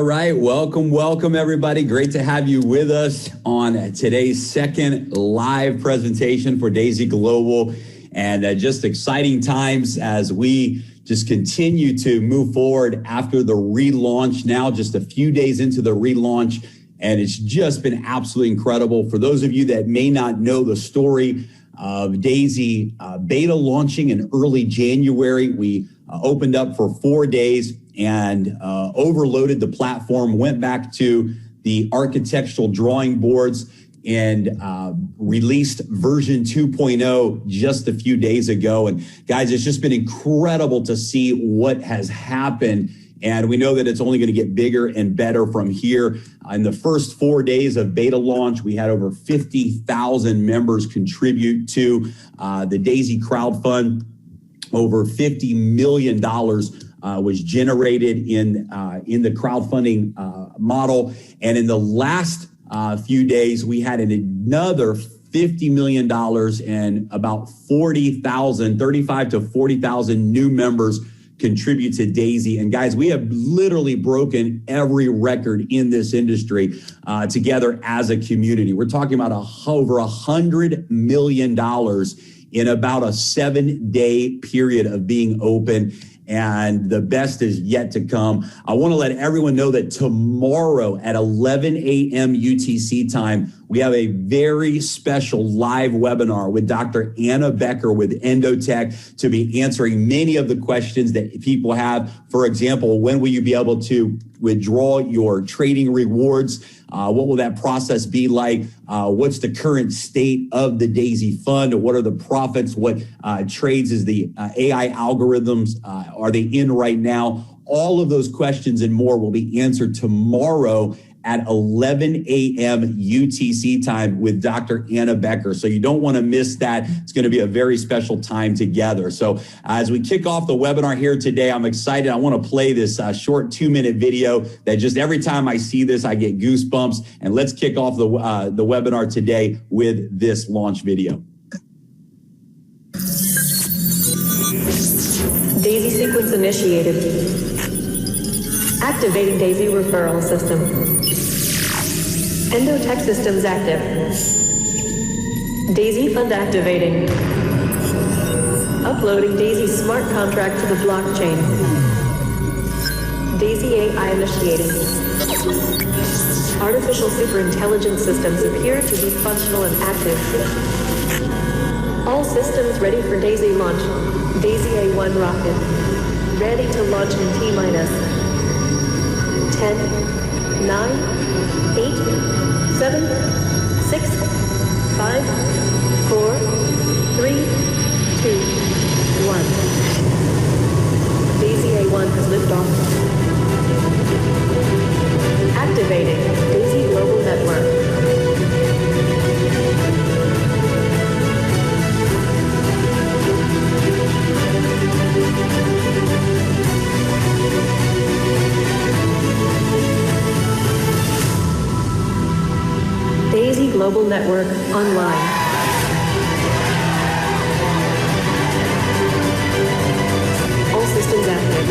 right, welcome everybody. Great to have you with us on today's second live presentation for Daisy Global, and just exciting times as we just continue to move forward after the relaunch. Now just a few days into the relaunch, and it's just been absolutely incredible. For those of you that may not know the story of Daisy, beta launching in early January, we opened up for 4 days and overloaded the platform, went back to the architectural drawing boards, and released version 2.0 just a few days ago. And guys, it's just been incredible to see what has happened. And we know that it's only going to get bigger and better from here. In the first 4 days of beta launch, we had over 50,000 members contribute to the Daisy Crowd Fund. Over $50 million was generated in the crowdfunding model. And in the last few days, we had another $50 million and about 35 to 40,000 new members contribute to Daisy. And guys, we have literally broken every record in this industry together as a community. We're talking about over $100 million in about a 7-day period of being open. And the best is yet to come. I want to let everyone know that tomorrow at 11 a.m. UTC time, we have a very special live webinar with Dr. Anna Becker with Endotech to be answering many of the questions that people have. For example, when will you be able to withdraw your trading rewards? What will that process be like? What's the current state of the Daisy Fund? What are the profits? What trades is the AI algorithms? Are they in right now? All of those questions and more will be answered tomorrow at 11 a.m. UTC time with Dr. Anna Becker. So you don't want to miss that. It's going to be a very special time together. So as we kick off the webinar here today, I'm excited. I want to play this short 2-minute video that just every time I see this, I get goosebumps. And let's kick off the webinar today with this launch video. Daisy sequence initiated. Activating Daisy referral system. Endotech systems active. Daisy fund activating. Uploading Daisy smart contract to the blockchain. Daisy AI initiating. Artificial superintelligence systems appear to be functional and active. All systems ready for Daisy launch. Daisy A1 rocket. Ready to launch in T-minus 10, 9, 8, 7, 6, 5, 4, 3, 2, 1. Daisy A1 has liftoff. Activating Daisy Global Network. Daisy Global Network online. All systems active.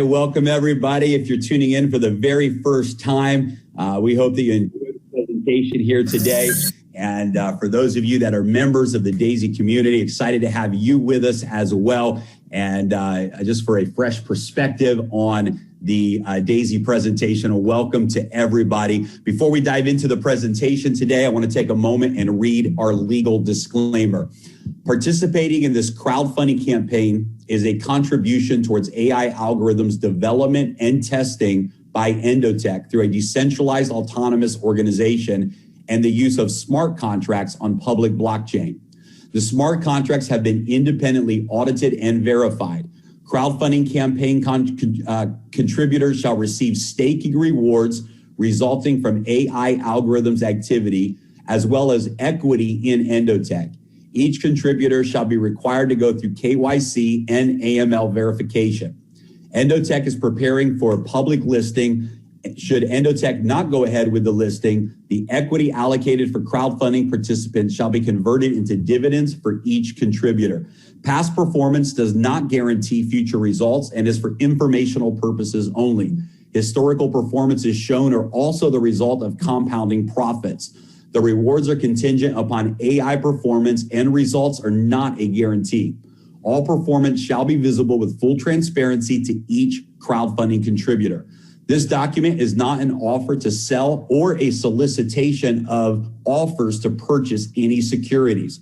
Welcome everybody. If you're tuning in for the very first time, we hope that you enjoyed the presentation here today. And for those of you that are members of the Daisy community, excited to have you with us as well. And just for a fresh perspective on the Daisy presentation, a welcome to everybody. Before we dive into the presentation today, I want to take a moment and read our legal disclaimer. Participating in this crowdfunding campaign is a contribution towards AI algorithms development and testing by Endotech through a decentralized autonomous organization and the use of smart contracts on public blockchain. The smart contracts have been independently audited and verified. Crowdfunding campaign contributors shall receive staking rewards resulting from AI algorithms activity, as well as equity in Endotech. Each contributor shall be required to go through KYC and AML verification. Endotech is preparing for a public listing. Should Endotech not go ahead with the listing, the equity allocated for crowdfunding participants shall be converted into dividends for each contributor. Past performance does not guarantee future results and is for informational purposes only. Historical performances shown are also the result of compounding profits. The rewards are contingent upon AI performance and results are not a guarantee. All performance shall be visible with full transparency to each crowdfunding contributor. This document is not an offer to sell or a solicitation of offers to purchase any securities.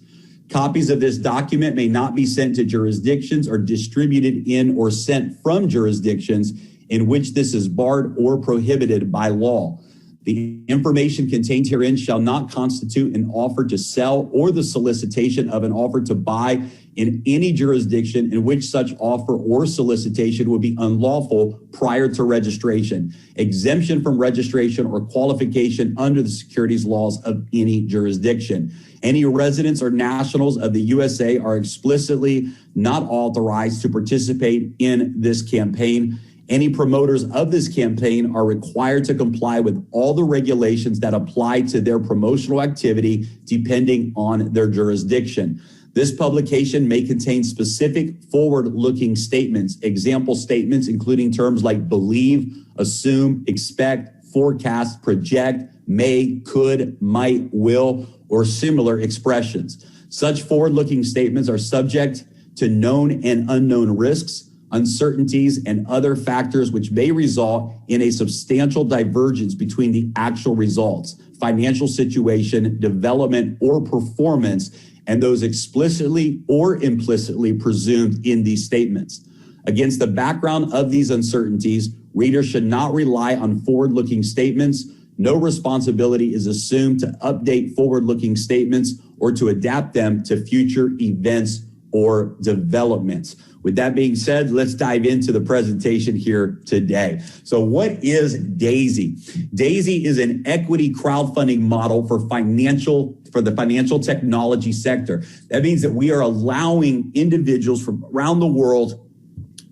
Copies of this document may not be sent to jurisdictions or distributed in or sent from jurisdictions in which this is barred or prohibited by law. The information contained herein shall not constitute an offer to sell or the solicitation of an offer to buy in any jurisdiction in which such offer or solicitation would be unlawful prior to registration, exemption from registration or qualification under the securities laws of any jurisdiction. Any residents or nationals of the USA are explicitly not authorized to participate in this campaign. Any promoters of this campaign are required to comply with all the regulations that apply to their promotional activity depending on their jurisdiction. This publication may contain specific forward-looking statements, example statements including terms like believe, assume, expect, forecast, project, may, could, might, will, or similar expressions. Such forward-looking statements are subject to known and unknown risks, uncertainties, and other factors which may result in a substantial divergence between the actual results, financial situation, development, or performance, and those explicitly or implicitly presumed in these statements. Against the background of these uncertainties, readers should not rely on forward-looking statements. No responsibility is assumed to update forward-looking statements or to adapt them to future events or developments. With that being said, let's dive into the presentation here today. So what is D.ai.sy? D.ai.sy is an equity crowdfunding model for the financial technology sector. That means that we are allowing individuals from around the world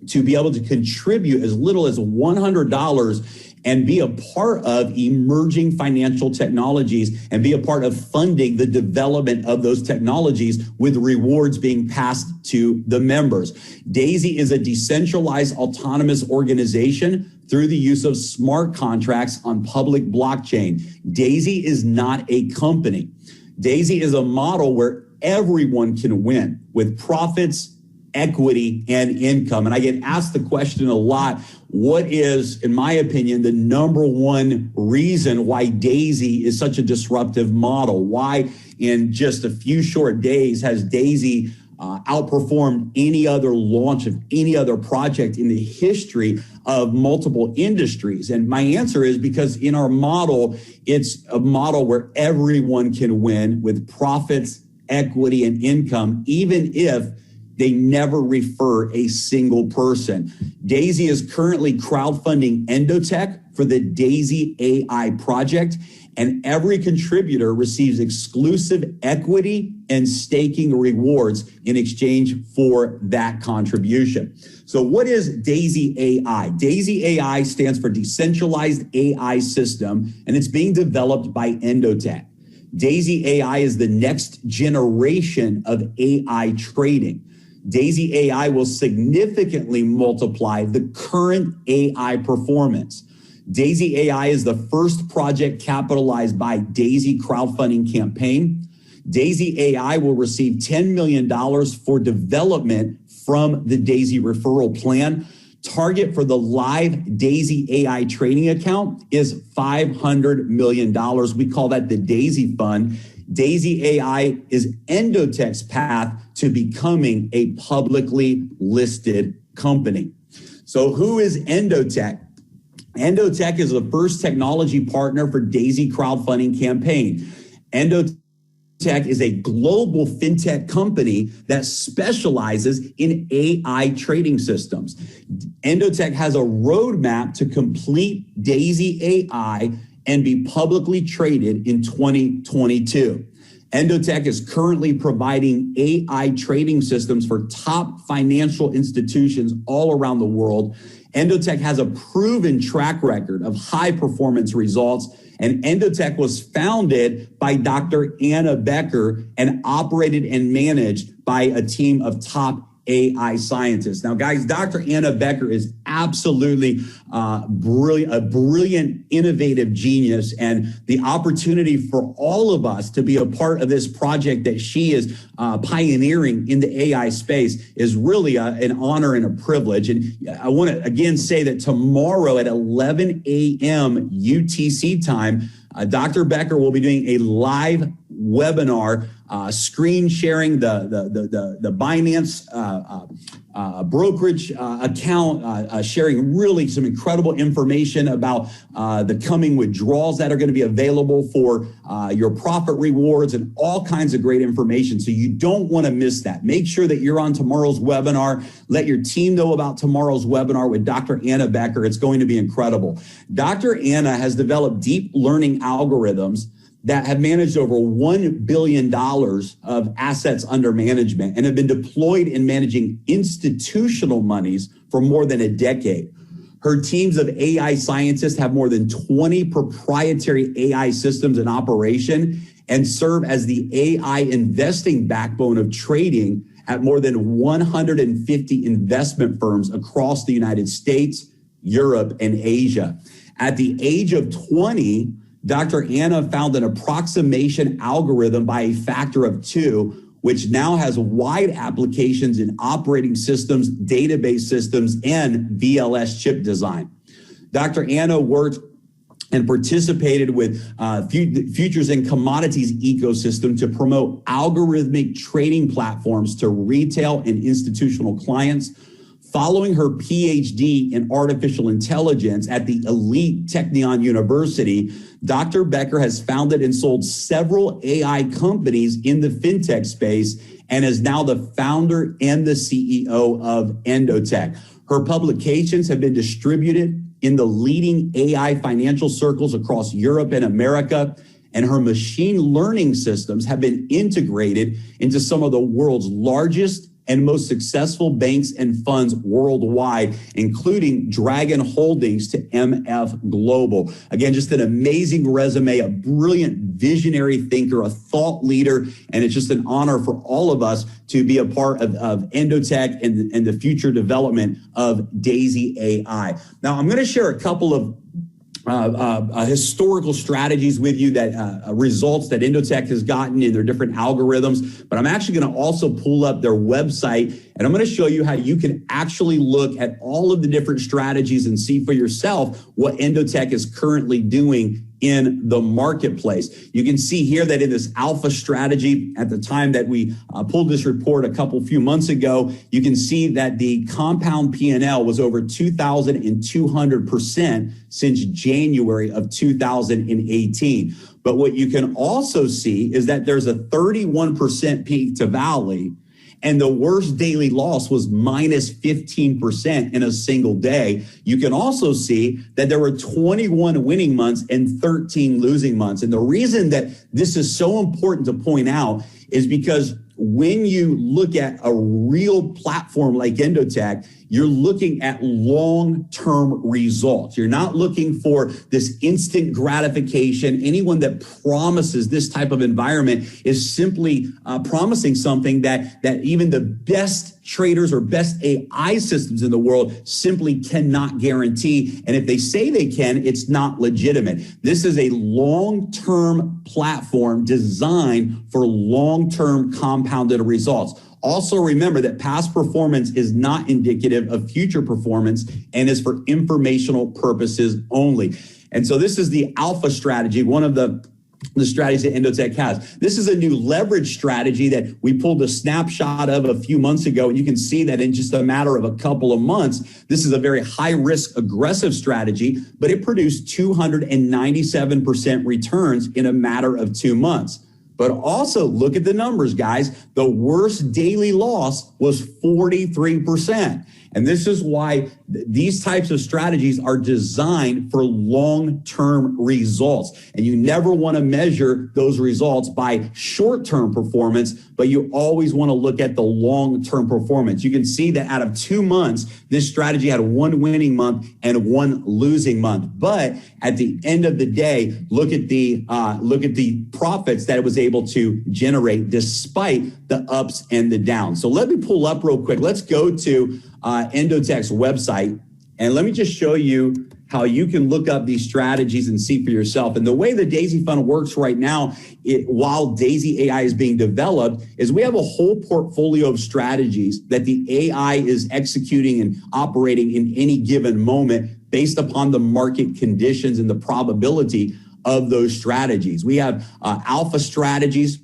to be able to contribute as little as $100 and be a part of emerging financial technologies and be a part of funding the development of those technologies with rewards being passed to the members. D.ai.sy is a decentralized autonomous organization through the use of smart contracts on public blockchain. D.ai.sy is not a company. D.ai.sy is a model where everyone can win with profits, equity, and income. And I get asked the question a lot, what is, in my opinion, the number one reason why D.ai.sy is such a disruptive model? Why in just a few short days has D.ai.sy outperformed any other launch of any other project in the history of multiple industries? And my answer is because in our model, it's a model where everyone can win with profits, equity, and income, even if they never refer a single person. D.ai.sy is currently crowdfunding Endotech for the D.ai.sy AI project, and every contributor receives exclusive equity and staking rewards in exchange for that contribution. So what is D.ai.sy AI? D.ai.sy AI stands for Decentralized AI System, and it's being developed by Endotech. D.ai.sy AI is the next generation of AI trading. D.ai.sy AI will significantly multiply the current AI performance. D.ai.sy AI is the first project capitalized by D.ai.sy crowdfunding campaign. D.ai.sy AI will receive $10 million for development from the D.ai.sy referral plan. Target for the live D.ai.sy AI trading account is $500 million. We call that the D.ai.sy Fund. D.ai.sy AI is Endotech's path to becoming a publicly listed company. So who is Endotech? Endotech is the first technology partner for D.ai.sy crowdfunding campaign. Endotech is a global fintech company that specializes in AI trading systems. Endotech has a roadmap to complete D.ai.sy AI and be publicly traded in 2022. Endotech is currently providing AI trading systems for top financial institutions all around the world. Endotech has a proven track record of high performance results, and Endotech was founded by Dr. Anna Becker and operated and managed by a team of top AI scientists. Now, guys, Dr. Anna Becker is absolutely a brilliant, innovative genius, and the opportunity for all of us to be a part of this project that she is pioneering in the AI space is really an honor and a privilege. And I want to again say that tomorrow at 11 a.m. UTC time, Dr. Becker will be doing a live webinar, screen sharing the Binance brokerage account, sharing really some incredible information about the coming withdrawals that are going to be available for your profit rewards and all kinds of great information. So you don't want to miss that. Make sure that you're on tomorrow's webinar. Let your team know about tomorrow's webinar with Dr. Anna Becker. It's going to be incredible. Dr. Anna has developed deep learning algorithms that have managed over $1 billion of assets under management and have been deployed in managing institutional monies for more than a decade. Her teams of AI scientists have more than 20 proprietary AI systems in operation and serve as the AI investing backbone of trading at more than 150 investment firms across the United States, Europe, and Asia. At the age of 20, Dr. Anna found an approximation algorithm by a factor of 2, which now has wide applications in operating systems, database systems, and VLS chip design. Dr. Anna worked and participated with futures and commodities ecosystem to promote algorithmic trading platforms to retail and institutional clients. Following her PhD in artificial intelligence at the elite Technion University, Dr. Becker has founded and sold several AI companies in the fintech space and is now the founder and the CEO of Endotech. Her publications have been distributed in the leading AI financial circles across Europe and America, and her machine learning systems have been integrated into some of the world's largest and most successful banks and funds worldwide, including Dragon Holdings to MF Global. Again, just an amazing resume, a brilliant visionary thinker, a thought leader, and it's just an honor for all of us to be a part of Endotech and the future development of D.ai.sy AI. Now, I'm going to share a couple of historical strategies with you that results that Endotech has gotten in their different algorithms, but I'm actually going to also pull up their website and I'm going to show you how you can actually look at all of the different strategies and see for yourself what Endotech is currently doing in the marketplace. You can see here that in this alpha strategy, at the time that we pulled this report a few months ago, you can see that the compound P&L was over 2,200% since January of 2018. But what you can also see is that there's a 31% peak to valley, and the worst daily loss was minus 15% in a single day. You can also see that there were 21 winning months and 13 losing months. And the reason that this is so important to point out is because when you look at a real platform like Endotech, you're looking at long-term results. You're not looking for this instant gratification. Anyone that promises this type of environment is simply promising something that even the best traders or best AI systems in the world simply cannot guarantee. And if they say they can, it's not legitimate. This is a long-term platform designed for long-term compounded results. Also remember that past performance is not indicative of future performance and is for informational purposes only. And so this is the alpha strategy, one of the the strategies that Endotech has. This is a new leverage strategy that we pulled a snapshot of a few months ago, and you can see that in just a matter of a couple of months, this is a very high-risk, aggressive strategy, but it produced 297% returns in a matter of 2 months. But also look at the numbers, guys. The worst daily loss was 43%. And this is why these types of strategies are designed for long-term results. And you never want to measure those results by short-term performance, but you always want to look at the long-term performance. You can see that out of 2 months, this strategy had 1 winning month and 1 losing month. But at the end of the day, look at the profits that it was able to generate despite the ups and the downs. So let me pull up real quick. Let's go to Endotech's website, and let me just show you how you can look up these strategies and see for yourself. And the way the Daisy Fund works right now, while Daisy AI is being developed, is we have a whole portfolio of strategies that the AI is executing and operating in any given moment based upon the market conditions and the probability of those strategies. We have alpha strategies,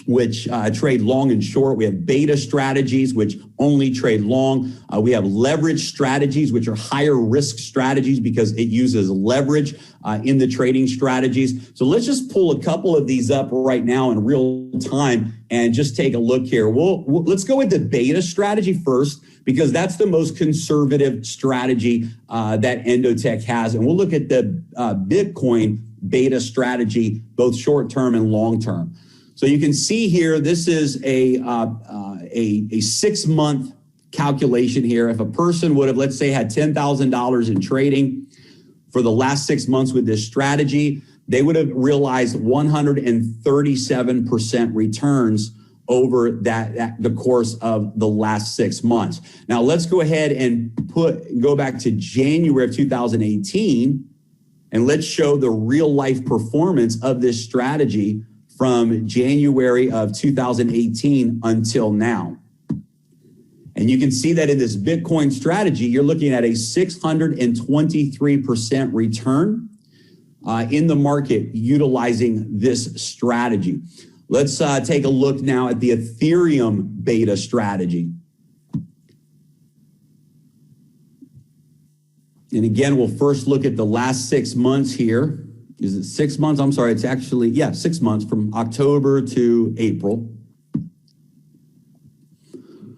which trade long and short. We have beta strategies, which only trade long. We have leverage strategies, which are higher risk strategies because it uses leverage in the trading strategies. So let's just pull a couple of these up right now in real time and just take a look here. Let's go with the beta strategy first, because that's the most conservative strategy that Endotech has. And we'll look at the Bitcoin beta strategy, both short term and long term. So you can see here, this is a 6-month calculation here. If a person would have, let's say, had $10,000 in trading for the last 6 months with this strategy, they would have realized 137% returns over the course of the last 6 months. Now let's go ahead and go back to January of 2018, and let's show the real life performance of this strategy from January of 2018 until now. And you can see that in this Bitcoin strategy, you're looking at a 623% return in the market utilizing this strategy. Let's take a look now at the Ethereum beta strategy. And again, we'll first look at the last 6 months here. Is it 6 months? I'm sorry, it's actually, 6 months from October to April.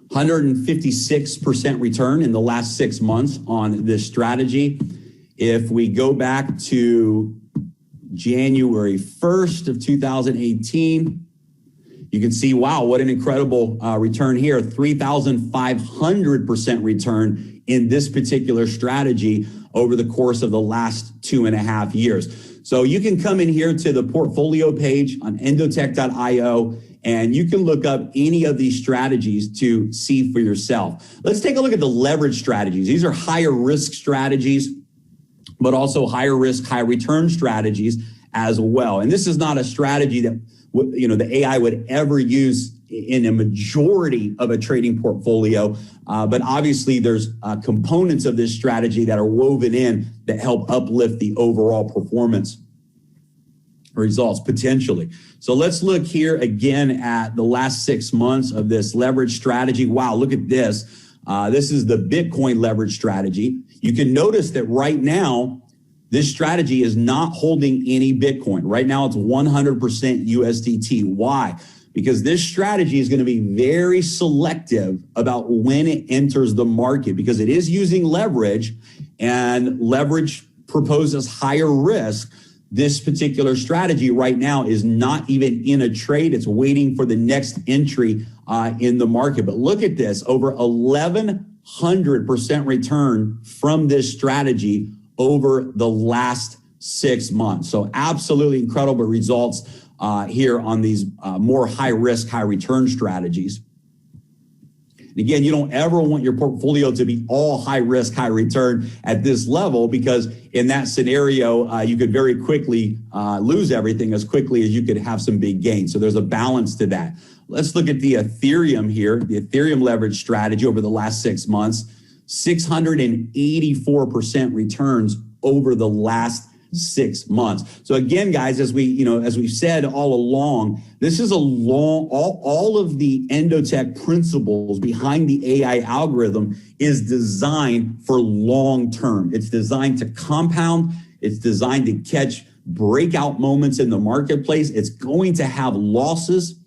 156% return in the last 6 months on this strategy. If we go back to January 1st of 2018, you can see, wow, what an incredible return here. 3,500% return in this particular strategy over the course of the last 2.5 years. So you can come in here to the portfolio page on endotech.io, and you can look up any of these strategies to see for yourself. Let's take a look at the leverage strategies. These are higher risk strategies, but also higher risk, high return strategies as well. And this is not a strategy that the AI would ever use in a majority of a trading portfolio. But obviously there's components of this strategy that are woven in that help uplift the overall performance results potentially. So let's look here again at the last 6 months of this leverage strategy. Wow, look at this. This is the Bitcoin leverage strategy. You can notice that right now, this strategy is not holding any Bitcoin. Right now, it's 100% USDT. Why? Because this strategy is going to be very selective about when it enters the market, because it is using leverage, and leverage proposes higher risk. This particular strategy right now is not even in a trade. It's waiting for the next entry in the market. But look at this, over 1,100% return from this strategy over the last 6 months. So absolutely incredible results here on these more high risk, high return strategies. And again, you don't ever want your portfolio to be all high risk, high return at this level, because in that scenario, you could very quickly lose everything as quickly as you could have some big gains. So there's a balance to that. Let's look at the Ethereum here, the Ethereum leverage strategy over the last 6 months, 684% returns over the last 6 months. So again, guys, as we've said all along, this is all of the Endotech principles behind the AI algorithm is designed for long term. It's designed to compound. It's designed to catch breakout moments in the marketplace. It's going to have losses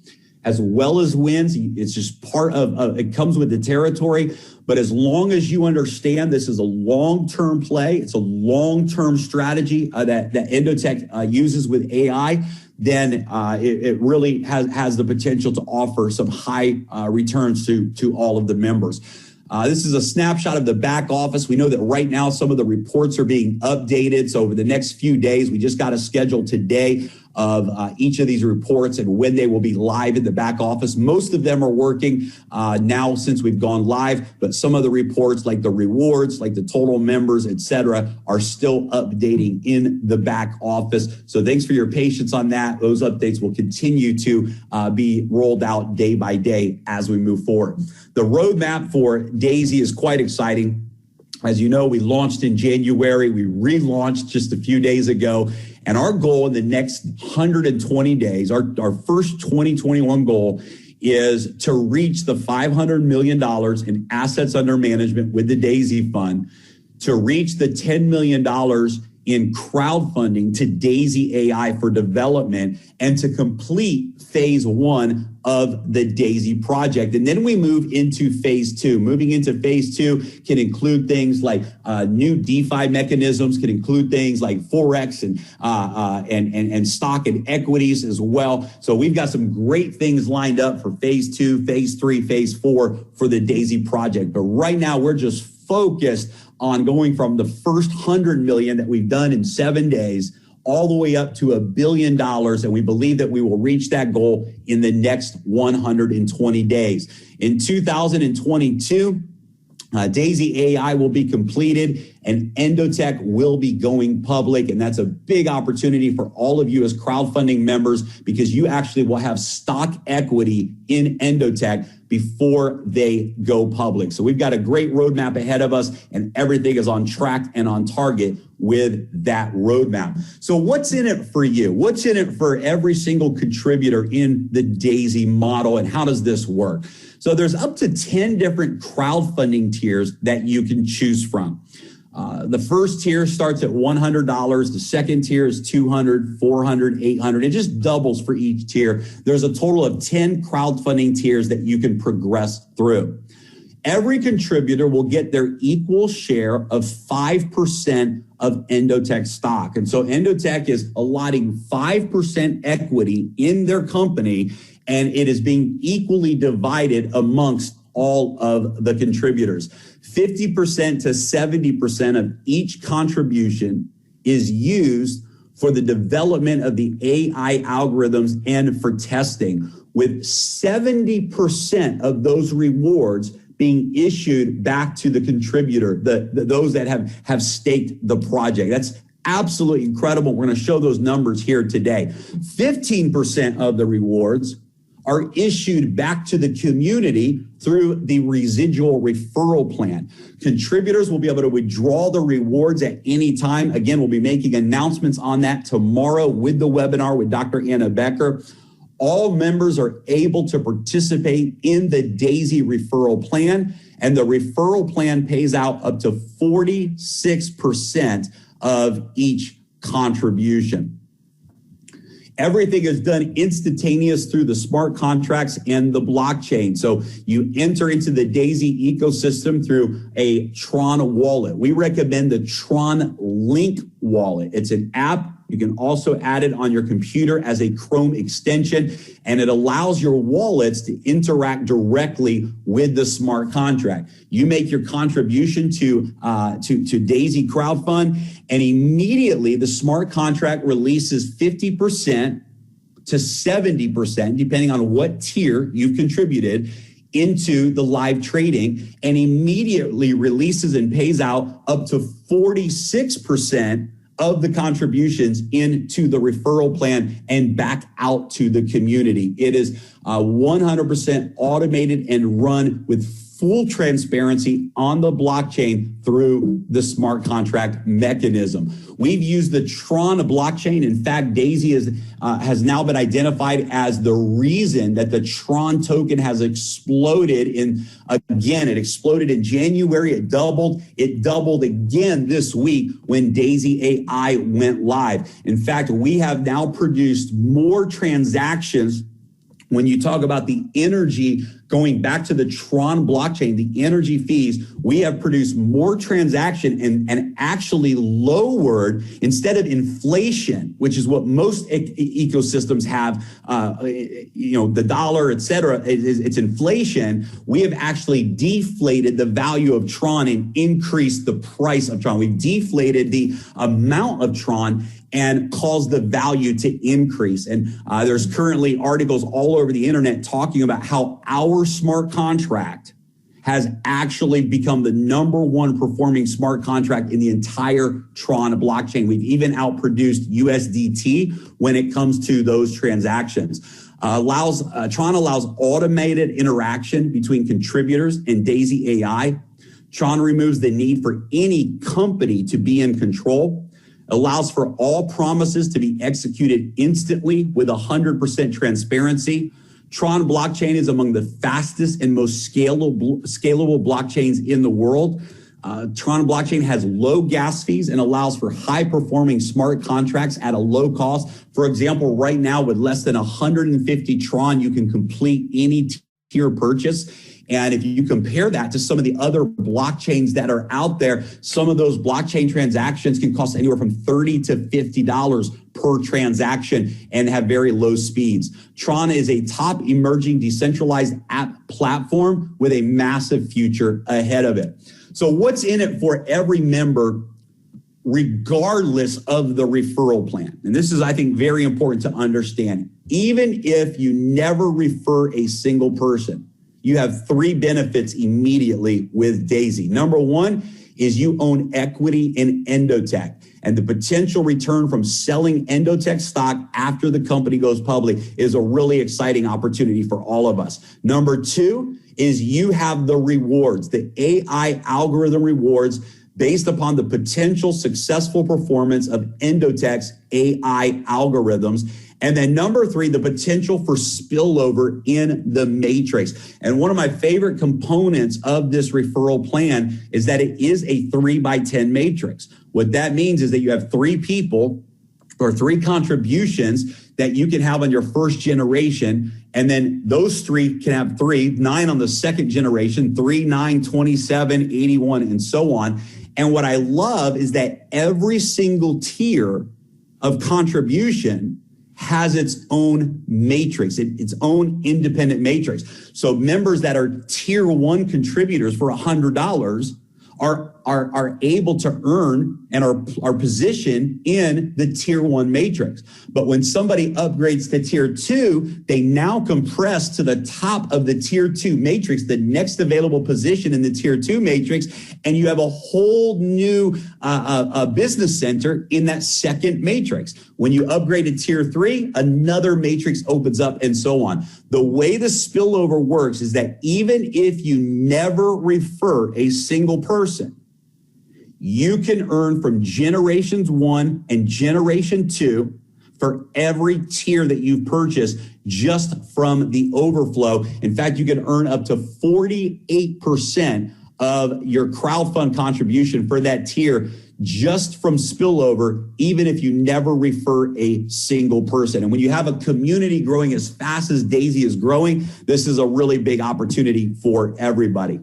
as well as wins. It's just part of it comes with the territory. But as long as you understand this is a long-term play, it's a long-term strategy that Endotech uses with AI, then it really has the potential to offer some high returns to all of the members. This is a snapshot of the back office. We know that right now some of the reports are being updated. So over the next few days, we just got a schedule today of each of these reports and when they will be live in the back office. Most of them are working now since we've gone live, but some of the reports like the rewards, like the total members, et cetera, are still updating in the back office. So thanks for your patience on that. Those updates will continue to be rolled out day by day as we move forward. The roadmap for Daisy is quite exciting. As you know, we launched in January. We relaunched just a few days ago. And our goal in the next 120 days, our first 2021 goal is to reach the $500 million in assets under management with the Daisy Fund, to reach the $10 million in crowdfunding to Daisy AI for development, and to complete phase 1 of the Daisy project. And then we move into phase 2. Moving into phase 2 can include things like new DeFi mechanisms, can include things like Forex and stock and equities as well. So we've got some great things lined up for phase 2, phase 3, phase 4 for the Daisy project. But right now we're just focused on going from the first 100 million that we've done in 7 days all the way up to $1 billion. And we believe that we will reach that goal in the next 120 days. In 2022, Daisy AI will be completed and Endotech will be going public. And that's a big opportunity for all of you as crowdfunding members, because you actually will have stock equity in Endotech before they go public. So we've got a great roadmap ahead of us, and everything is on track and on target with that roadmap. So what's in it for you? What's in it for every single contributor in the Daisy model, and how does this work? So there's up to 10 different crowdfunding tiers that you can choose from. The first tier starts at $100. The second tier is $200, $400, $800. It just doubles for each tier. There's a total of 10 crowdfunding tiers that you can progress through. Every contributor will get their equal share of 5% of Endotech stock. And so Endotech is allotting 5% equity in their company, and it is being equally divided amongst all of the contributors. 50% to 70% of each contribution is used for the development of the AI algorithms and for testing, with 70% of those rewards being issued back to the contributor, those that have staked the project. That's absolutely incredible. We're going to show those numbers here today. 15% of the rewards are issued back to the community through the residual referral plan. Contributors will be able to withdraw the rewards at any time. Again, we'll be making announcements on that tomorrow with the webinar with Dr. Anna Becker. All members are able to participate in the Daisy referral plan, and the referral plan pays out up to 46% of each contribution. Everything is done instantaneous through the smart contracts and the blockchain. So you enter into the Daisy ecosystem through a Tron wallet. We recommend the Tron Link wallet. It's an app. You can also add it on your computer as a Chrome extension, and it allows your wallets to interact directly with the smart contract. You make your contribution to Daisy Crowdfund, and immediately the smart contract releases 50% to 70%, depending on what tier you've contributed, into the live trading, and immediately releases and pays out up to 46% of the contributions into the referral plan and back out to the community. It is 100% automated and run with full transparency on the blockchain through the smart contract mechanism. We've used the Tron blockchain. In fact, Daisy has now been identified as the reason that the Tron token has exploded it exploded in January. It doubled again this week when Daisy AI went live. In fact, we have now produced more transactions. When you talk about the energy going back to the Tron blockchain, the energy fees, we have produced more transaction and actually lowered, instead of inflation, which is what most ecosystems have, the dollar, et cetera, it's inflation. We have actually deflated the value of Tron and increased the price of Tron. We've deflated the amount of Tron and cause the value to increase. And there's currently articles all over the internet talking about how our smart contract has actually become the number one performing smart contract in the entire Tron blockchain. We've even outproduced USDT when it comes to those transactions. Tron allows automated interaction between contributors and Daisy AI. Tron removes the need for any company to be in control, allows for all promises to be executed instantly with 100% transparency. Tron blockchain is among the fastest and most scalable blockchains in the world. Tron blockchain has low gas fees and allows for high-performing smart contracts at a low cost. For example, right now with less than 150 Tron, you can complete any tier purchase. And if you compare that to some of the other blockchains that are out there, some of those blockchain transactions can cost anywhere from $30 to $50 per transaction and have very low speeds. Tron is a top emerging decentralized app platform with a massive future ahead of it. So what's in it for every member, regardless of the referral plan? And this is, I think, very important to understand. Even if you never refer a single person, you have three benefits immediately with Daisy. Number one is you own equity in Endotech, and the potential return from selling Endotech stock after the company goes public is a really exciting opportunity for all of us. Number two is you have the rewards, the AI algorithm rewards based upon the potential successful performance of Endotech's AI algorithms. And then number three, the potential for spillover in the matrix. And one of my favorite components of this referral plan is that it is a 3x10 matrix. What that means is that you have three people or three contributions that you can have on your first generation. And then those three can have 9 on the second generation, 3, 9, 27, 81, and so on. And what I love is that every single tier of contribution has its own matrix, its own independent matrix. So members that are tier 1 contributors for $100 are able to earn and are positioned in the tier 1 matrix. But when somebody upgrades to tier 2, they now compress to the top of the tier 2 matrix, the next available position in the tier 2 matrix, and you have a whole new business center in that second matrix. When you upgrade to tier 3, another matrix opens up, and so on. The way the spillover works is that even if you never refer a single person, you can earn from generations 1 and generation 2 for every tier that you've purchased just from the overflow. In fact, you can earn up to 48% of your crowdfund contribution for that tier just from spillover, even if you never refer a single person. And when you have a community growing as fast as Daisy is growing, this is a really big opportunity for everybody.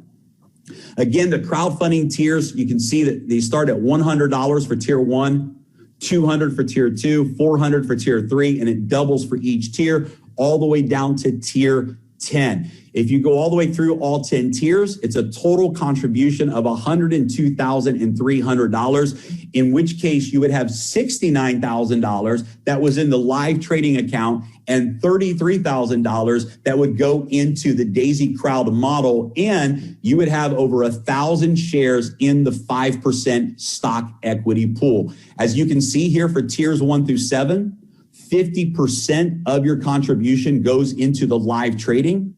Again, the crowdfunding tiers, you can see that they start at $100 for tier 1, $200 for tier 2, $400 for tier 3, and it doubles for each tier all the way down to tier 10. If you go all the way through all 10 tiers, it's a total contribution of $102,300, in which case you would have $69,000 that was in the live trading account and $33,000 that would go into the Daisy Crowd model, and you would have over 1,000 shares in the 5% stock equity pool. As you can see here for tiers 1 through 7, 50% of your contribution goes into the live trading,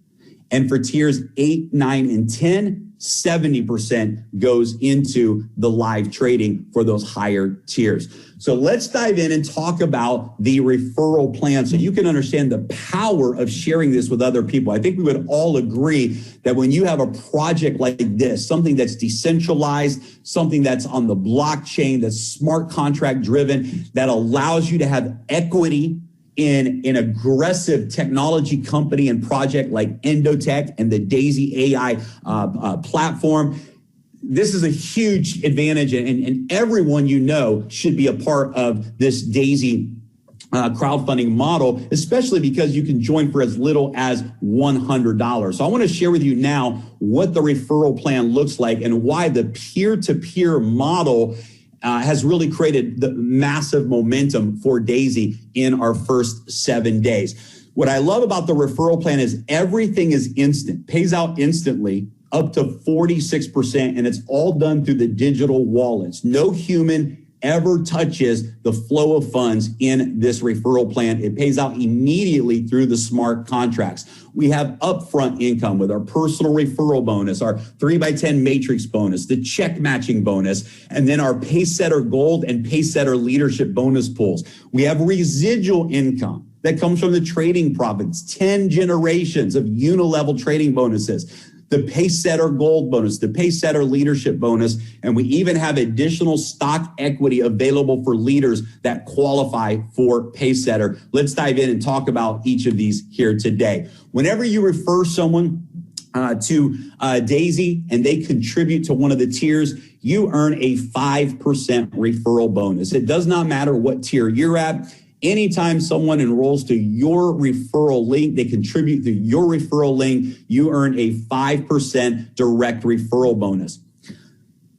And for tiers 8, 9, and 10, 70% goes into the live trading for those higher tiers. So let's dive in and talk about the referral plan so you can understand the power of sharing this with other people. I think we would all agree that when you have a project like this, something that's decentralized, something that's on the blockchain, that's smart contract driven, that allows you to have equity in an aggressive technology company and project like Endotech and the D.ai.sy platform, this is a huge advantage, and everyone you know should be a part of this D.ai.sy crowdfunding model, especially because you can join for as little as $100. So I want to share with you now what the referral plan looks like and why the peer-to-peer model has really created the massive momentum for D.ai.sy in our first 7 days. What I love about the referral plan is everything is instant, pays out instantly, up to 46%, and it's all done through the digital wallets. No human ever touches the flow of funds in this referral plan. It pays out immediately through the smart contracts. We have upfront income with our personal referral bonus, our 3x10 matrix bonus, the check matching bonus, and then our Pacesetter Gold and Pacesetter Leadership bonus pools. We have residual income that comes from the trading profits, 10 generations of unilevel trading bonuses, the Pacesetter Gold bonus, the Pacesetter Leadership bonus, and we even have additional stock equity available for leaders that qualify for Pacesetter. Let's dive in and talk about each of these here today. Whenever you refer someone to D.ai.sy and they contribute to one of the tiers, you earn a 5% referral bonus. It does not matter what tier you're at. Anytime someone enrolls to your referral link, they contribute to your referral link, you earn a 5% direct referral bonus.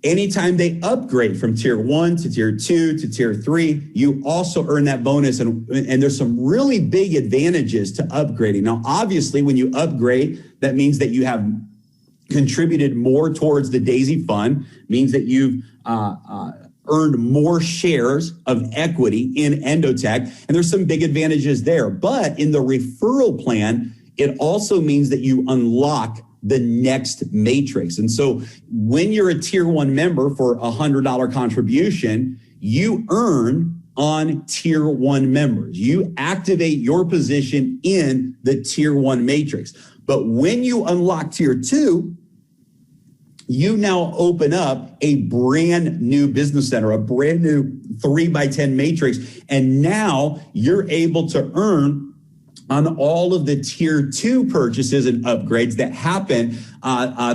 Anytime they upgrade from tier 1 to tier 2 to tier 3, you also earn that bonus. And there's some really big advantages to upgrading. Now, obviously, when you upgrade, that means that you have contributed more towards the D.ai.sy fund, means that you've earned more shares of equity in Endotech, and there's some big advantages there. But in the referral plan, it also means that you unlock the next matrix. And so when you're a tier 1 member for a $100 contribution, you earn on tier 1 members. You activate your position in the tier 1 matrix. But when you unlock tier 2, you now open up a brand new business center, a brand new 3x10 matrix, and now you're able to earn on all of the tier 2 purchases and upgrades that happen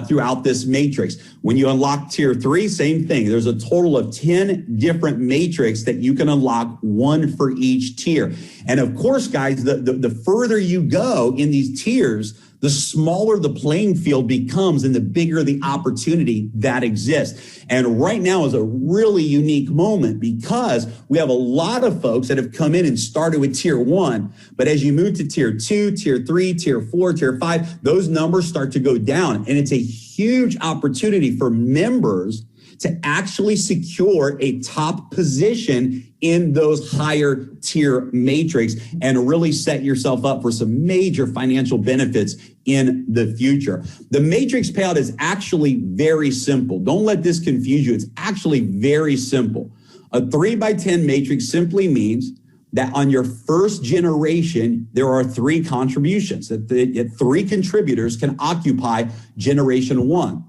throughout this matrix. When you unlock tier 3, same thing. There's a total of 10 different matrix that you can unlock, one for each tier. And of course, guys, the further you go in these tiers, the smaller the playing field becomes and the bigger the opportunity that exists. And right now is a really unique moment because we have a lot of folks that have come in and started with tier 1. But as you move to tier 2, tier 3, tier 4, tier 5, those numbers start to go down. And it's a huge opportunity for members to actually secure a top position in those higher tier matrix and really set yourself up for some major financial benefits in the future. The matrix payout is actually very simple. Don't let this confuse you. It's actually very simple. A 3x10 matrix simply means that on your first generation, there are 3 contributions, that 3 contributors can occupy generation 1.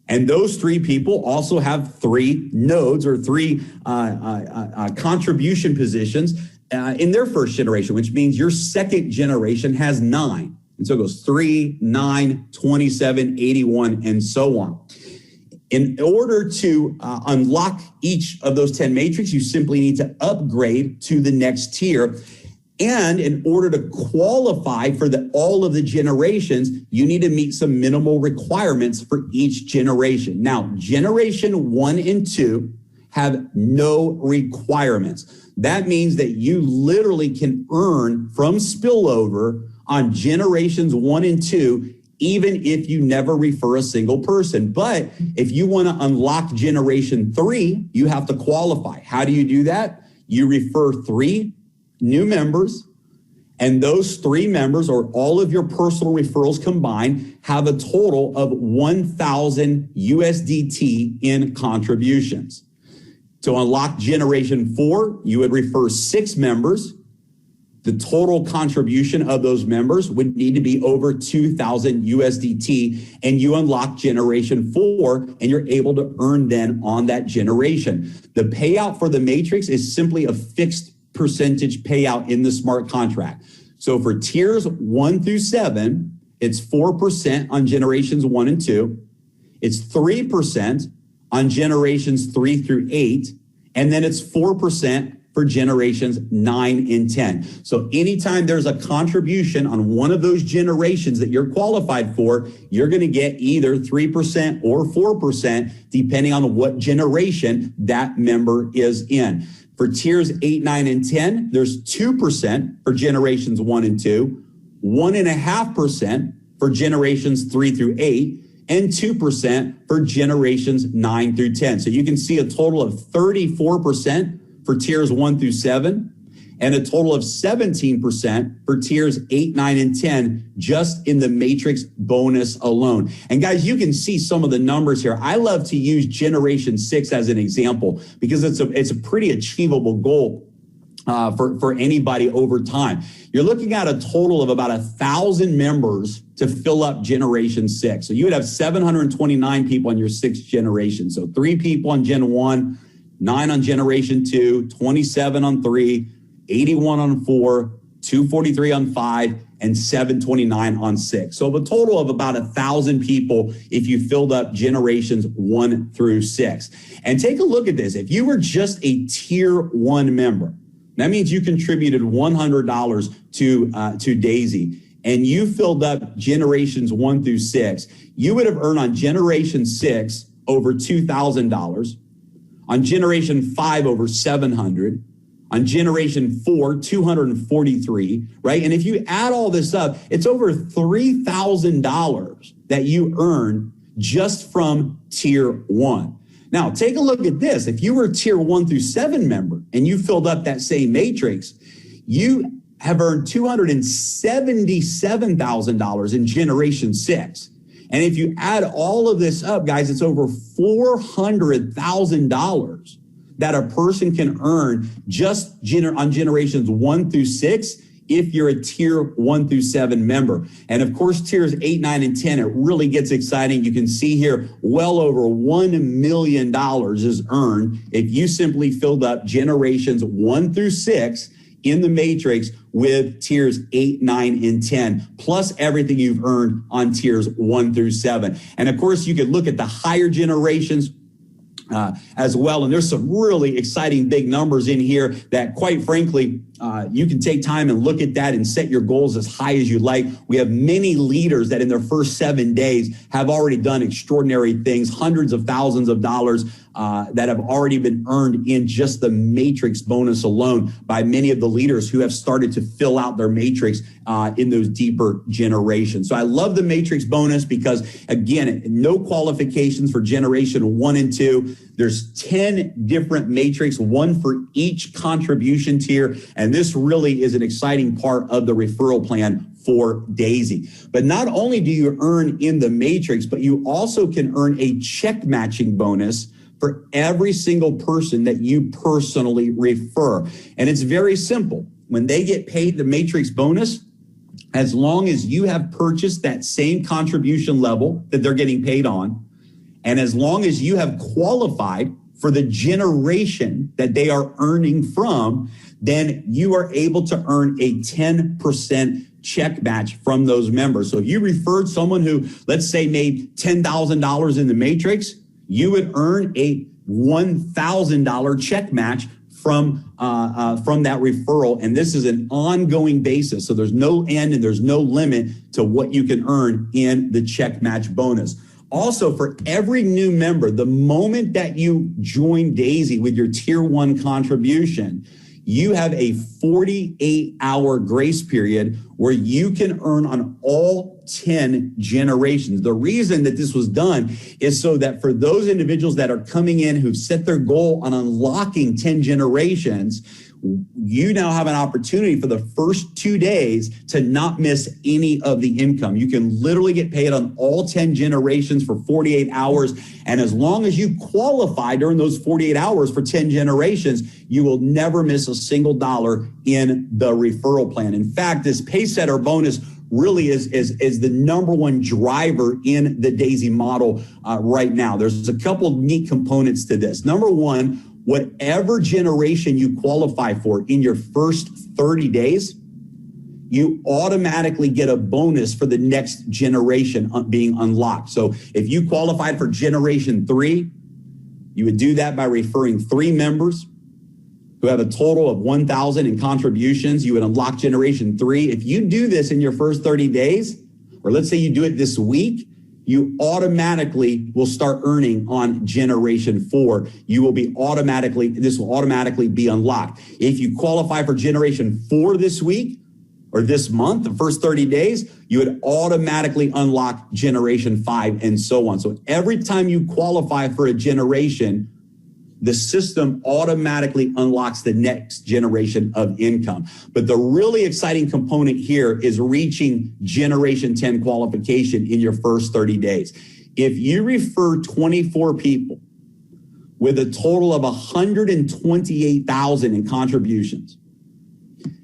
And those 3 people also have 3 nodes or 3 contribution positions in their first generation, which means your second generation has 9. And so it goes 3, 9, 27, 81, and so on. In order to unlock each of those 10 matrix, you simply need to upgrade to the next tier. And in order to qualify for all of the generations, you need to meet some minimal requirements for each generation. Now, generation 1 and 2 have no requirements. That means that you literally can earn from spillover on generations 1 and 2, even if you never refer a single person. But if you want to unlock generation 3, you have to qualify. How do you do that? You refer 3 new members, And those 3 members, or all of your personal referrals combined, have a total of 1,000 USDT in contributions. To unlock Generation 4, you would refer 6 members. The total contribution of those members would need to be over 2,000 USDT, and you unlock Generation 4, and you're able to earn then on that generation. The payout for the matrix is simply a fixed percentage payout in the smart contract. So for tiers 1 through 7, it's 4% on generations 1 and 2. It's 3% on generations 3 through 8, and then it's 4% for generations 9 and 10. So anytime there's a contribution on one of those generations that you're qualified for, you're going to get either 3% or 4%, depending on what generation that member is in. For tiers 8, 9, and 10, there's 2% for generations 1 and 2, 1.5% for generations 3 through 8, and 2% for generations 9 through 10. So you can see a total of 34% for tiers 1 through 7, and a total of 17% for tiers 8, 9, and 10, just in the matrix bonus alone. And guys, you can see some of the numbers here. I love to use Generation 6 as an example because it's a pretty achievable goal for anybody over time. You're looking at a total of about 1,000 members to fill up Generation 6. So you would have 729 people on your 6th generation. So 3 people on Gen 1, 9 on Generation 2, 27 on 3, 81 on 4, 243 on 5, and 729 on 6. So a total of about 1,000 people if you filled up generations 1 through 6. And take a look at this. If you were just a tier 1 member, that means you contributed $100 to Daisy, and you filled up generations 1 through 6, you would have earned on Generation 6 over $2,000, on Generation 5 over $700, on Generation 4, $243, right? And if you add all this up, it's over $3,000 that you earn just from tier 1. Now, take a look at this. If you were a tier 1 through 7 member and you filled up that same matrix, you have earned $277,000 in Generation 6. And if you add all of this up, guys, it's over $400,000 that a person can earn just on generations 1 through 6 if you're a tier 1 through 7 member. And of course, tiers 8, 9, and 10, it really gets exciting. You can see here well over $1 million is earned if you simply filled up generations 1 through 6 in the matrix with tiers 8, 9, and 10, plus everything you've earned on tiers 1 through 7. And of course, you could look at the higher generations as well. And there's some really exciting big numbers in here that, quite frankly, you can take time and look at that and set your goals as high as you like. We have many leaders that in their first 7 days have already done extraordinary things, hundreds of thousands of dollars that have already been earned in just the matrix bonus alone by many of the leaders who have started to fill out their matrix in those deeper generations. So I love the matrix bonus because, again, no qualifications for generation 1 and 2. There's 10 different matrix, one for each contribution tier. And this really is an exciting part of the referral plan for Daisy. But not only do you earn in the matrix, but you also can earn a check matching bonus for every single person that you personally refer. And it's very simple. When they get paid the matrix bonus, as long as you have purchased that same contribution level that they're getting paid on, and as long as you have qualified for the generation that they are earning from, then you are able to earn a 10% check match from those members. So if you referred someone who, let's say, made $10,000 in the matrix, you would earn a $1,000 check match from that referral. And this is an ongoing basis. So there's no end and there's no limit to what you can earn in the check match bonus. Also, for every new member, the moment that you join Daisy with your tier 1 contribution, you have a 48-hour grace period where you can earn on all 10 generations. The reason that this was done is so that for those individuals that are coming in who've set their goal on unlocking 10 generations, you now have an opportunity for the first 2 days to not miss any of the income. You can literally get paid on all 10 generations for 48 hours. And as long as you qualify during those 48 hours for 10 generations, you will never miss a single dollar in the referral plan. In fact, this Pacesetter bonus really is the number one driver in the DAISY model right now. There's a couple of neat components to this. Number one, whatever generation you qualify for in your first 30 days, you automatically get a bonus for the next generation being unlocked. So if you qualified for generation 3, you would do that by referring 3 members who have a total of 1,000 in contributions. You would unlock generation 3. If you do this in your first 30 days, or let's say you do it this week, you automatically will start earning on generation 4. This will automatically be unlocked. If you qualify for generation 4 this week or this month, the first 30 days, you would automatically unlock generation 5 and so on. So every time you qualify for a generation, the system automatically unlocks the next generation of income. But the really exciting component here is reaching generation 10 qualification in your first 30 days. If you refer 24 people with a total of 128,000 in contributions,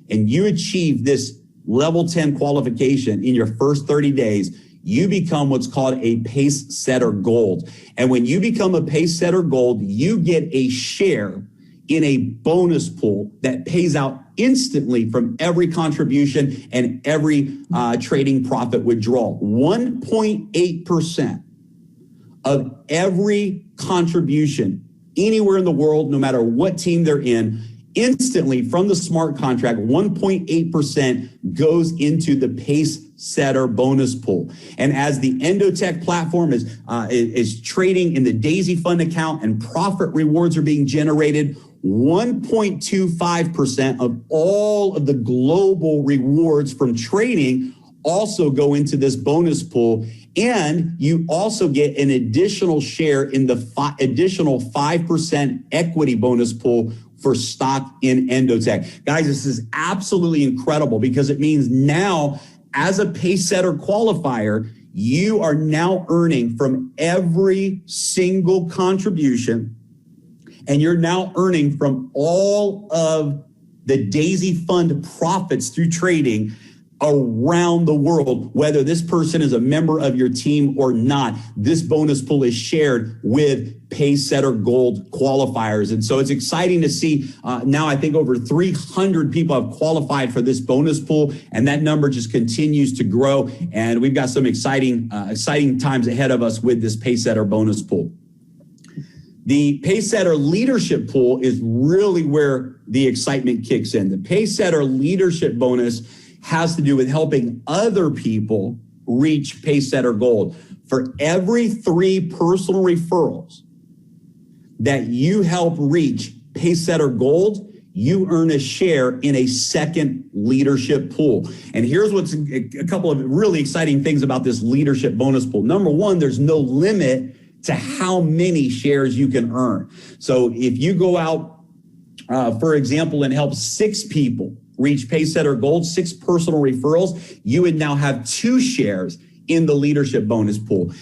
and you achieve this level 10 qualification in your first 30 days, you become what's called a Pacesetter Gold. And when you become a Pacesetter Gold, you get a share in a bonus pool that pays out instantly from every contribution and every trading profit withdrawal. 1.8% of every contribution anywhere in the world, no matter what team they're in, instantly from the smart contract, 1.8% goes into the Pacesetter bonus pool. And as the Endotech platform is trading in the DAISY fund account and profit rewards are being generated, 1.25% of all of the global rewards from trading also go into this bonus pool. And you also get an additional share in the additional 5% equity bonus pool for stock in Endotech. Guys, this is absolutely incredible because it means now, as a Pacesetter qualifier, you are now earning from every single contribution, and you're now earning from all of the DAISY fund profits through trading around the world. Whether this person is a member of your team or not, this bonus pool is shared with Pacesetter Gold qualifiers. And so it's exciting to see now I think over 300 people have qualified for this bonus pool, and that number just continues to grow. And we've got some exciting times ahead of us with this Pacesetter bonus pool. The Pacesetter leadership pool is really where the excitement kicks in. The Pacesetter leadership bonus has to do with helping other people reach Pacesetter Gold. For every 3 personal referrals that you help reach Pacesetter Gold, you earn a share in a second leadership pool. And here's what's a couple of really exciting things about this leadership bonus pool. Number one, there's no limit to how many shares you can earn. So if you go out, for example, and help 6 people reach Pacesetter Gold, 6 personal referrals, you would now have 2 shares in the leadership bonus pool.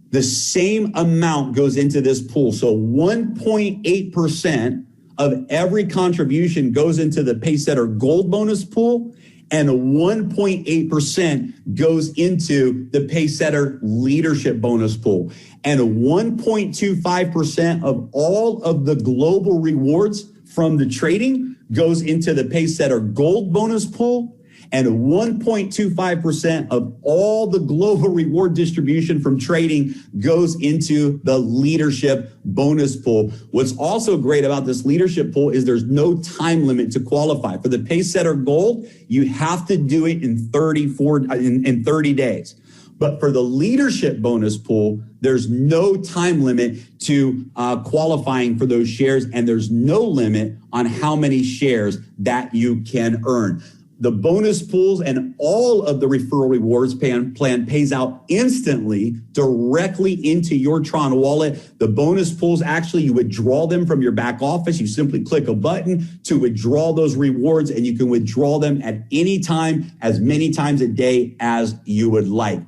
The same amount goes into this pool. So 1.8% of every contribution goes into the Pacesetter Gold bonus pool, and 1.8% goes into the Pacesetter leadership bonus pool. And 1.25% of all of the global rewards from the trading goes into the Pacesetter Gold bonus pool, and 1.25% of all the global reward distribution from trading goes into the leadership bonus pool. What's also great about this leadership pool is there's no time limit to qualify. For the Pacesetter Gold, you have to do it in 30 days. But for the leadership bonus pool, there's no time limit to qualifying for those shares, and there's no limit on how many shares that you can earn. The bonus pools and all of the referral rewards plan pays out instantly directly into your Tron wallet. The bonus pools, actually, you withdraw them from your back office. You simply click a button to withdraw those rewards, and you can withdraw them at any time, as many times a day as you would like.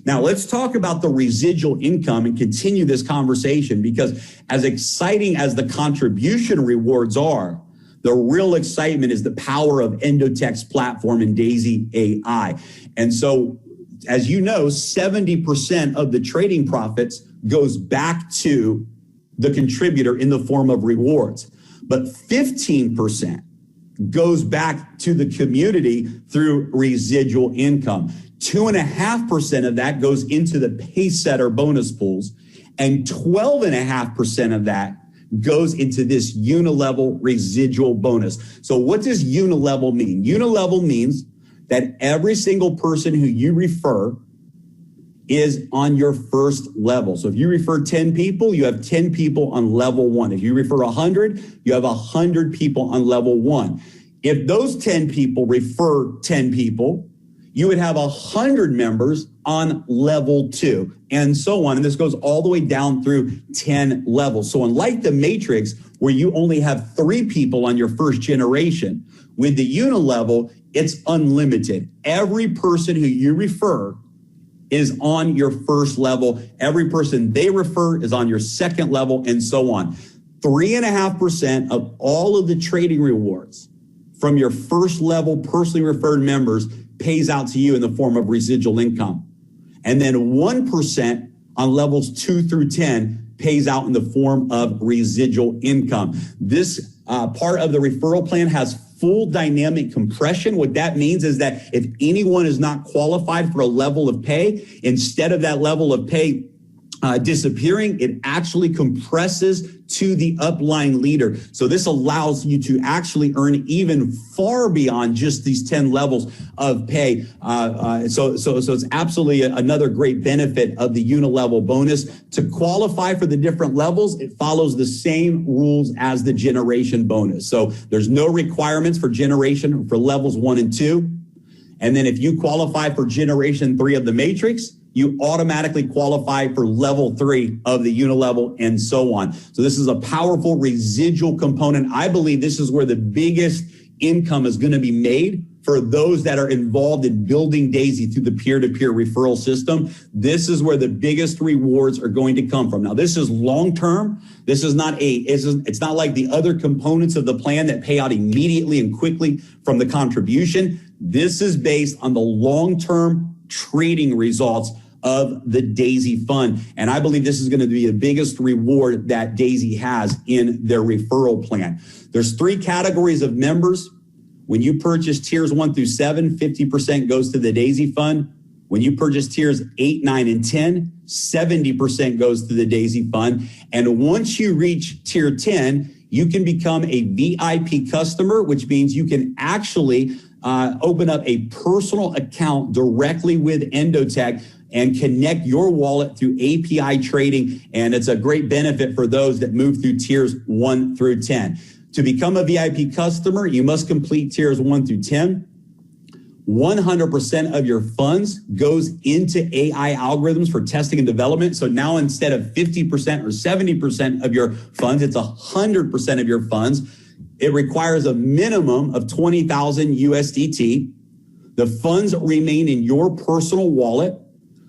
Now, let's talk about the residual income and continue this conversation, because as exciting as the contribution rewards are, the real excitement is the power of Endotech's platform and D.ai.sy AI. And so, as you know, 70% of the trading profits goes back to the contributor in the form of rewards, but 15% goes back to the community through residual income. 2.5% of that goes into the Pacesetter bonus pools, and 12.5% of that goes into this unilevel residual bonus. So what does unilevel mean? Unilevel means that every single person who you refer is on your first level. So if you refer 10 people, you have 10 people on level 1. If you refer 100, you have 100 people on level 1. If those 10 people refer 10 people, you would have 100 members on level 2, and so on. And this goes all the way down through 10 levels. So unlike the Matrix, where you only have 3 people on your first generation, with the unilevel, it's unlimited. Every person who you refer is on your first level. Every person they refer is on your second level, and so on. 3.5% of all of the trading rewards from your first level personally referred members pays out to you in the form of residual income. And then 1% on levels 2 through 10 pays out in the form of residual income. This part of the referral plan has full dynamic compression. What that means is that if anyone is not qualified for a level of pay, instead of that level of pay disappearing, it actually compresses to the upline leader. So this allows you to actually earn even far beyond just these 10 levels of pay. So it's absolutely another great benefit of the unilevel bonus. To qualify for the different levels, it follows the same rules as the generation bonus. So there's no requirements for generation for levels 1 and 2. And then if you qualify for generation 3 of the Matrix, you automatically qualify for level 3 of the unilevel, and so on. So this is a powerful residual component. I believe this is where the biggest income is going to be made for those that are involved in building Daisy through the peer-to-peer referral system. This is where the biggest rewards are going to come from. Now, this is long-term. This is not it's not like the other components of the plan that pay out immediately and quickly from the contribution. This is based on the long-term trading results of the Daisy fund. And I believe this is going to be the biggest reward that Daisy has in their referral plan. There's 3 categories of members. When you purchase tiers 1 through 7, 50% goes to the Daisy fund. When you purchase tiers 8, 9, and 10, 70% goes to the Daisy fund. And once you reach tier 10, you can become a VIP customer, which means you can actually open up a personal account directly with Endotech and connect your wallet through API trading. And it's a great benefit for those that move through tiers 1 through 10. To become a VIP customer, you must complete tiers 1 through 10. 100% of your funds goes into AI algorithms for testing and development. So now instead of 50% or 70% of your funds, it's 100% of your funds. It requires a minimum of 20,000 USDT. The funds remain in your personal wallet.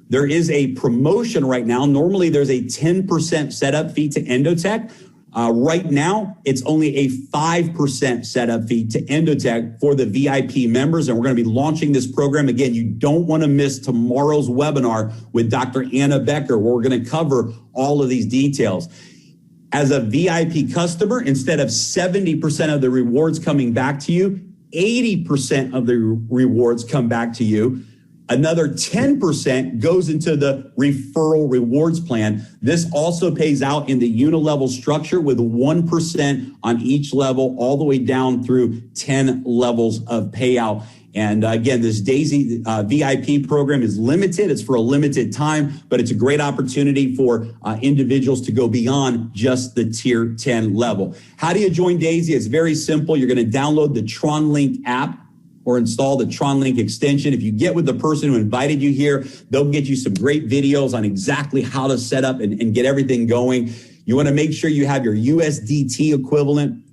There is a promotion right now. Normally, there's a 10% setup fee to Endotech. Right now, it's only a 5% setup fee to Endotech for the VIP members, and we're going to be launching this program. Again, you don't want to miss tomorrow's webinar with Dr. Anna Becker, where we're going to cover all of these details. As a VIP customer, instead of 70% of the rewards coming back to you, 80% of the rewards come back to you. Another 10% goes into the referral rewards plan. This also pays out in the unilevel structure with 1% on each level, all the way down through 10 levels of payout. And again, this Daisy VIP program is limited. It's for a limited time, but it's a great opportunity for individuals to go beyond just the tier 10 level. How do you join Daisy? It's very simple. You're going to download the TronLink app. or install the TronLink extension. If you get with the person who invited you here, they'll get you some great videos on exactly how to set up and get everything going. You want to make sure you have your USDT equivalent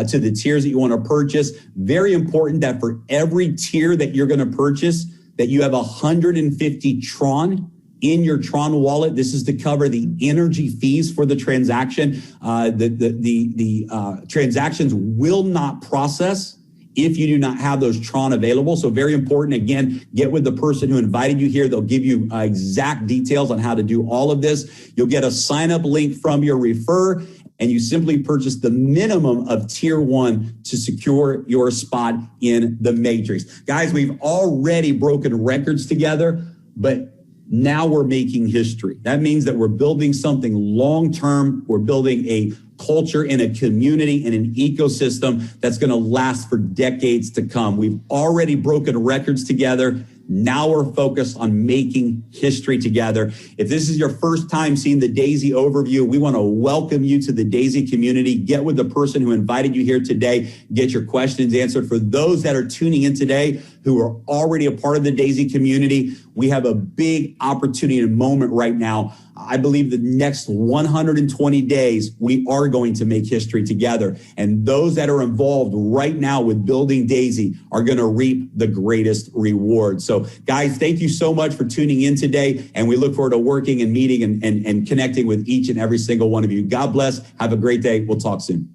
to the tiers that you want to purchase. Very important that for every tier that you're going to purchase, that you have 150 Tron in your Tron wallet. This is to cover the energy fees for the transaction. The transactions will not process if you do not have those Tron available. So very important, again, get with the person who invited you here. They'll give you exact details on how to do all of this. You'll get a sign-up link from your refer, and you simply purchase the minimum of tier 1 to secure your spot in the matrix. Guys, we've already broken records together, but now we're making history. That means that we're building something long-term. We're building a culture in a community and an ecosystem that's going to last for decades to come. We've already broken records together. Now we're focused on making history together. If this is your first time seeing the Daisy overview, we want to welcome you to the Daisy community. Get with the person who invited you here today. Get your questions answered. For those that are tuning in today who are already a part of the Daisy community, we have a big opportunity and moment right now. I believe the next 120 days, we are going to make history together. And those that are involved right now with building Daisy are going to reap the greatest reward. So guys, thank you so much for tuning in today. And we look forward to working and meeting and connecting with each and every single one of you. God bless. Have a great day. We'll talk soon.